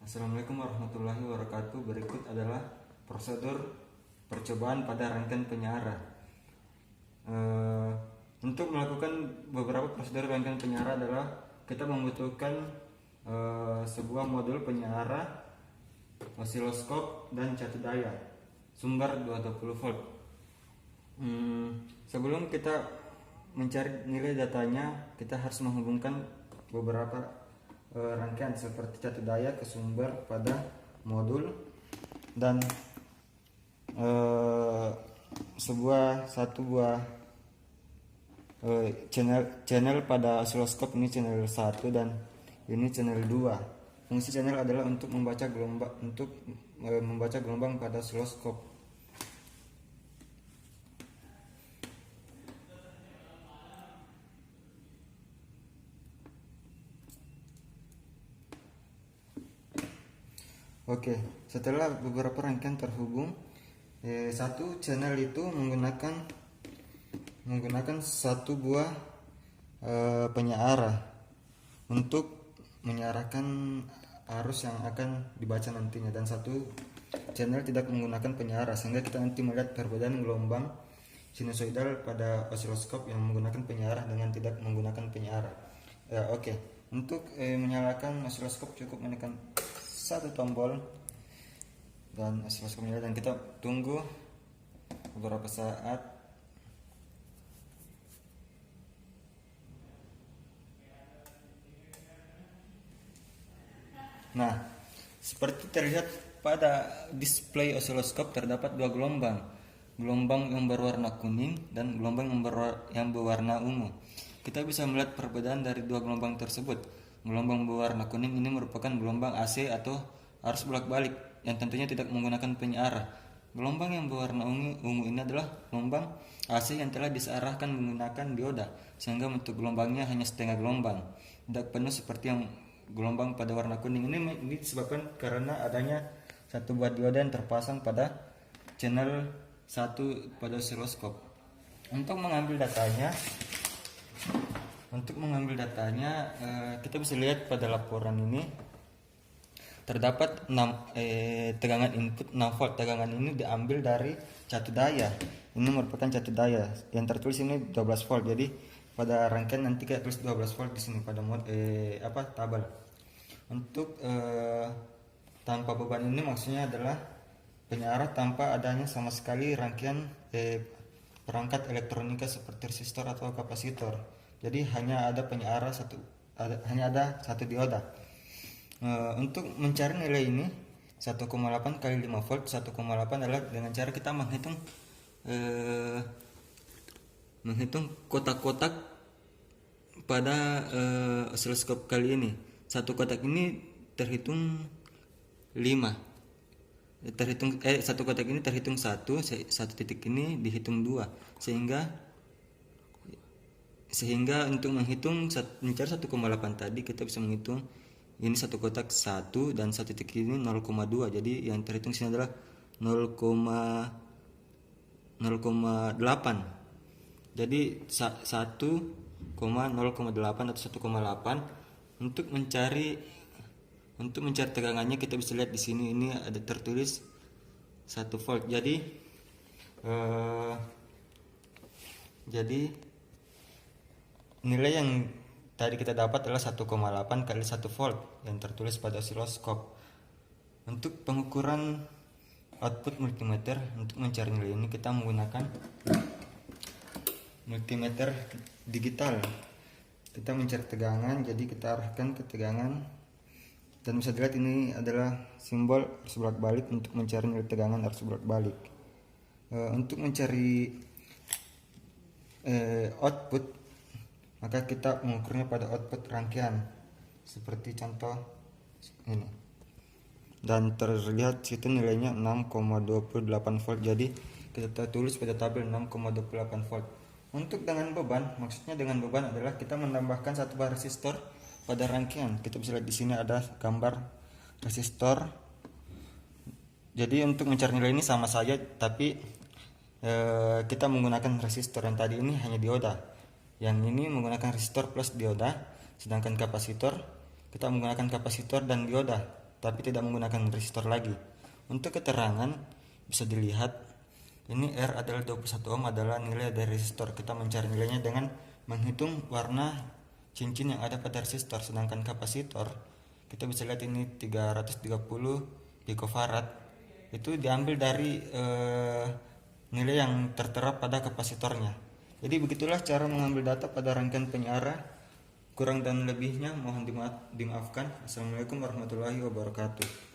Assalamualaikum warahmatullahi wabarakatuh. Berikut adalah prosedur percobaan pada rangkaian penyara. Untuk melakukan beberapa prosedur rangkaian penyara adalah kita membutuhkan sebuah modul penyara, osiloskop, dan catu daya sumber 220 volt. Sebelum kita mencari nilai datanya, kita harus menghubungkan beberapa rangkaian seperti catu daya ke sumber pada modul dan satu buah channel pada osiloskop. Ini channel 1 dan ini channel 2. Fungsi channel adalah untuk membaca gelombang pada osiloskop. Oke, setelah beberapa rangkaian terhubung, satu channel itu menggunakan satu buah penyara untuk menyarahkan arus yang akan dibaca nantinya, dan satu channel tidak menggunakan penyara, sehingga kita nanti melihat perbedaan gelombang sinusoidal pada osiloskop yang menggunakan penyara dengan tidak menggunakan penyara. Oke. Untuk menyalakan osiloskop cukup menekan satu tombol dan osiloskop menyala, dan kita tunggu beberapa saat. Nah, seperti terlihat pada display osiloskop terdapat dua gelombang yang berwarna kuning dan gelombang yang berwarna ungu. Kita bisa melihat perbedaan dari dua gelombang tersebut. Gelombang berwarna kuning ini merupakan gelombang AC atau arus bolak-balik yang tentunya tidak menggunakan penyara. Gelombang yang berwarna ungu ini adalah gelombang AC yang telah disearahkan menggunakan dioda, sehingga bentuk gelombangnya hanya setengah gelombang, tidak penuh seperti yang gelombang pada warna kuning. Ini disebabkan karena adanya satu buah dioda yang terpasang pada channel 1 pada osiloskop. Untuk mengambil datanya, kita bisa lihat pada laporan ini terdapat tegangan input 6 volt. Tegangan ini diambil dari catu daya. Ini merupakan catu daya yang tertulis ini 12 volt. Jadi pada rangkaian nanti kita tulis 12 volt di sini pada tabel. Untuk tanpa beban ini maksudnya adalah penyara tanpa adanya sama sekali rangkaian perangkat elektronika seperti resistor atau kapasitor. Jadi hanya ada penyara hanya ada satu dioda. Untuk mencari nilai ini 1,8 kali 5 volt. 1,8 adalah dengan cara kita menghitung kotak-kotak pada osiloskop kali ini. Satu kotak ini terhitung 5. Satu kotak ini terhitung 1 titik ini dihitung 2, sehingga untuk mencari 1,8 tadi kita bisa menghitung ini satu kotak 1 dan satu titik ini 0,2. Jadi yang terhitung sini adalah 0,8. Jadi 1,0,8 atau 1,8. Untuk mencari tegangannya kita bisa lihat di sini, ini ada tertulis 1 volt. Jadi nilai yang tadi kita dapat adalah 1,8 kali 1 volt yang tertulis pada osiloskop. Untuk pengukuran output multimeter, untuk mencari nilai ini kita menggunakan multimeter digital. Kita mencari tegangan, jadi kita arahkan ke tegangan, dan bisa dilihat ini adalah simbol arus bolak-balik untuk mencari nilai tegangan arus bolak-balik. Untuk mencari output, maka kita mengukurnya pada output rangkaian seperti contoh ini, dan terlihat situ nilainya 6,28 volt. Jadi kita tulis pada tabel 6,28 volt. Untuk dengan beban, maksudnya dengan beban adalah kita menambahkan satu buah resistor pada rangkaian. Kita bisa lihat di sini ada gambar resistor. Jadi untuk mencari nilai ini sama saja, tapi kita menggunakan resistor. Yang tadi ini hanya dioda. Yang ini menggunakan resistor plus dioda, sedangkan kapasitor kita menggunakan kapasitor dan dioda. tapi tidak menggunakan resistor lagi. Untuk keterangan bisa dilihat ini R adalah 21 ohm adalah nilai dari resistor. Kita mencari nilainya dengan menghitung warna cincin yang ada pada resistor. Sedangkan kapasitor kita bisa lihat ini 330 picofarad itu diambil dari nilai yang tertera pada kapasitornya. Jadi begitulah cara mengambil data pada rangkaian penyiaran. Kurang dan lebihnya mohon dimaafkan. Assalamualaikum warahmatullahi wabarakatuh.